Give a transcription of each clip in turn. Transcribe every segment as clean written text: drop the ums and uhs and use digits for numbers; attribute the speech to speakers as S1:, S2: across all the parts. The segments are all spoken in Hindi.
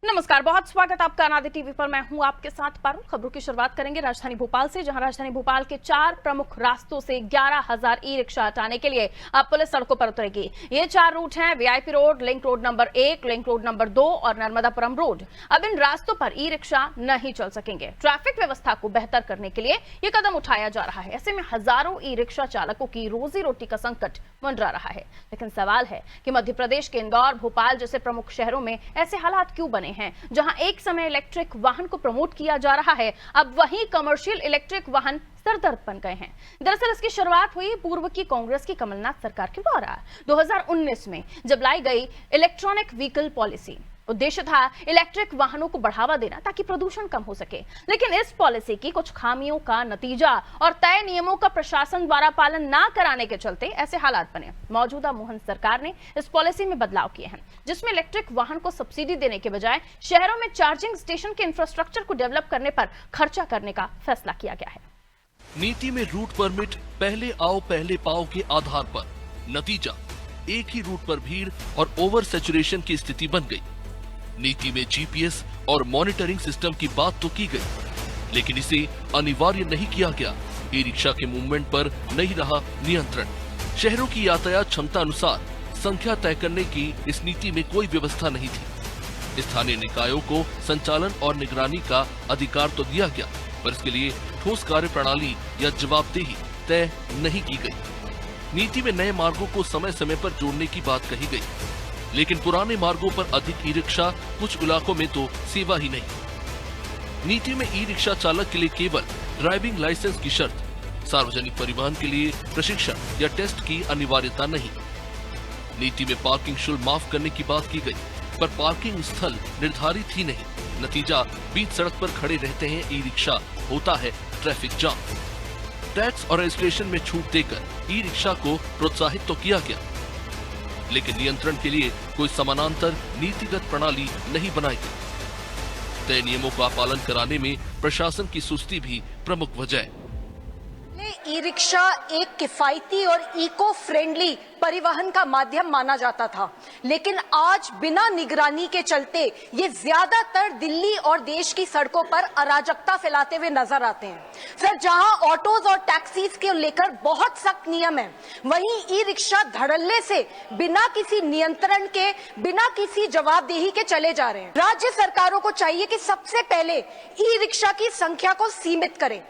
S1: नमस्कार, बहुत स्वागत आपका अनादि टीवी पर। मैं हूं आपके साथ पारुल। खबरों की शुरुआत करेंगे राजधानी भोपाल से, जहां राजधानी भोपाल के 4 प्रमुख रास्तों से 11,000 ई रिक्शा हटाने के लिए अब पुलिस सड़कों पर उतरेगी। ये 4 रूट हैं: VIP road, link road number 1, link road number 2 और नर्मदापुरम रोड। अब इन रास्तों पर ई रिक्शा नहीं चल सकेंगे। ट्रैफिक व्यवस्था को बेहतर करने के लिए ये कदम उठाया जा रहा है। ऐसे में हजारों ई रिक्शा चालकों की रोजी रोटी का संकट मंडरा रहा है। लेकिन सवाल है कि मध्य प्रदेश के इंदौर, भोपाल जैसे प्रमुख शहरों में ऐसे हालात क्यों बने हैं, जहां एक समय इलेक्ट्रिक वाहन को प्रमोट किया जा रहा है, अब वहीं कमर्शियल इलेक्ट्रिक वाहन सरदर्द बन गए हैं। दरअसल इसकी शुरुआत हुई पूर्व की कांग्रेस की कमलनाथ सरकार के द्वारा 2019 में, जब लाई गई इलेक्ट्रॉनिक व्हीकल पॉलिसी। उद्देश्य था इलेक्ट्रिक वाहनों को बढ़ावा देना ताकि प्रदूषण कम हो सके। लेकिन इस पॉलिसी की कुछ खामियों का नतीजा और तय नियमों का प्रशासन द्वारा पालन ना कराने के चलते ऐसे हालात बने। मौजूदा मोहन सरकार ने इस पॉलिसी में बदलाव किए हैं, जिसमें इलेक्ट्रिक वाहन को सब्सिडी देने के बजाय शहरों में चार्जिंग स्टेशन के इंफ्रास्ट्रक्चर को डेवलप करने पर खर्चा करने का फैसला किया गया है।
S2: नीति में रूट परमिट पहले आओ पहले पाओ के आधार पर, नतीजा एक ही रूट पर भीड़ और ओवर सैचुरेशन की स्थिति बन गई। नीति में जीपीएस और मॉनिटरिंग सिस्टम की बात तो की गई, लेकिन इसे अनिवार्य नहीं किया गया। ई रिक्शा के मूवमेंट पर नहीं रहा नियंत्रण। शहरों की यातायात क्षमता अनुसार संख्या तय करने की इस नीति में कोई व्यवस्था नहीं थी। स्थानीय निकायों को संचालन और निगरानी का अधिकार तो दिया गया, पर इसके लिए ठोस कार्य प्रणाली या जवाबदेही तय नहीं की गई। नीति में नए मार्गों को समय समय पर जोड़ने की बात कही गई, लेकिन पुराने मार्गों पर अधिक ई रिक्शा, कुछ इलाकों में तो सेवा ही नहीं। नीति में ई रिक्शा चालक के लिए केवल ड्राइविंग लाइसेंस की शर्त, सार्वजनिक परिवहन के लिए प्रशिक्षण या टेस्ट की अनिवार्यता नहीं। नीति में पार्किंग शुल्क माफ करने की बात की गई, पर पार्किंग स्थल निर्धारित ही नहीं। नतीजा, बीच सड़क पर खड़े रहते हैं ई रिक्शा, होता है ट्रैफिक जाम। टैक्स और रजिस्ट्रेशन में छूट देकर ई रिक्शा को प्रोत्साहित तो किया गया, लेकिन नियंत्रण के लिए कोई समानांतर नीतिगत प्रणाली नहीं बनाई गई। तय नियमों का पालन कराने में प्रशासन की सुस्ती भी प्रमुख वजह है।
S3: ई रिक्शा एक किफायती और इको फ्रेंडली परिवहन का माध्यम माना जाता था, लेकिन आज बिना निगरानी के चलते ये ज्यादातर दिल्ली और देश की सड़कों पर अराजकता फैलाते हुए नजर आते हैं। फिर जहां ऑटोज और टैक्सीज के लेकर बहुत सख्त नियम है, वहीं ई रिक्शा धड़ल्ले से बिना किसी नियंत्रण के, बिना किसी जवाबदेही के चले जा रहे हैं। राज्य सरकारों को चाहिए कि सबसे पहले ई रिक्शा की संख्या को सीमित करें।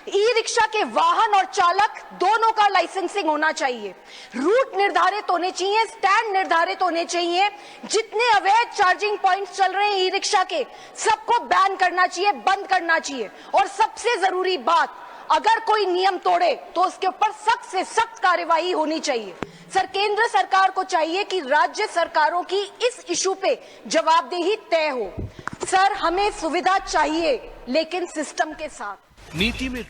S3: ई रिक्शा के वाहन और चालक दोनों का लाइसेंसिंग होना चाहिए। रूट निर्धारित होने चाहिए, स्टैंड निर्धारित होने चाहिए। जितने अवैध चार्जिंग पॉइंट्स चल रहे हैं ई रिक्शा के, सबको बैन करना चाहिए, बंद करना चाहिए। और सबसे जरूरी बात, अगर कोई नियम तोड़े तो उसके ऊपर सख्त से सख्त कार्यवाही होनी चाहिए। सर, केंद्र सरकार को चाहिए कि राज्य सरकारों की इस इशू पे जवाबदेही तय हो। सर, हमें सुविधा चाहिए, लेकिन सिस्टम के साथ।
S2: नीति में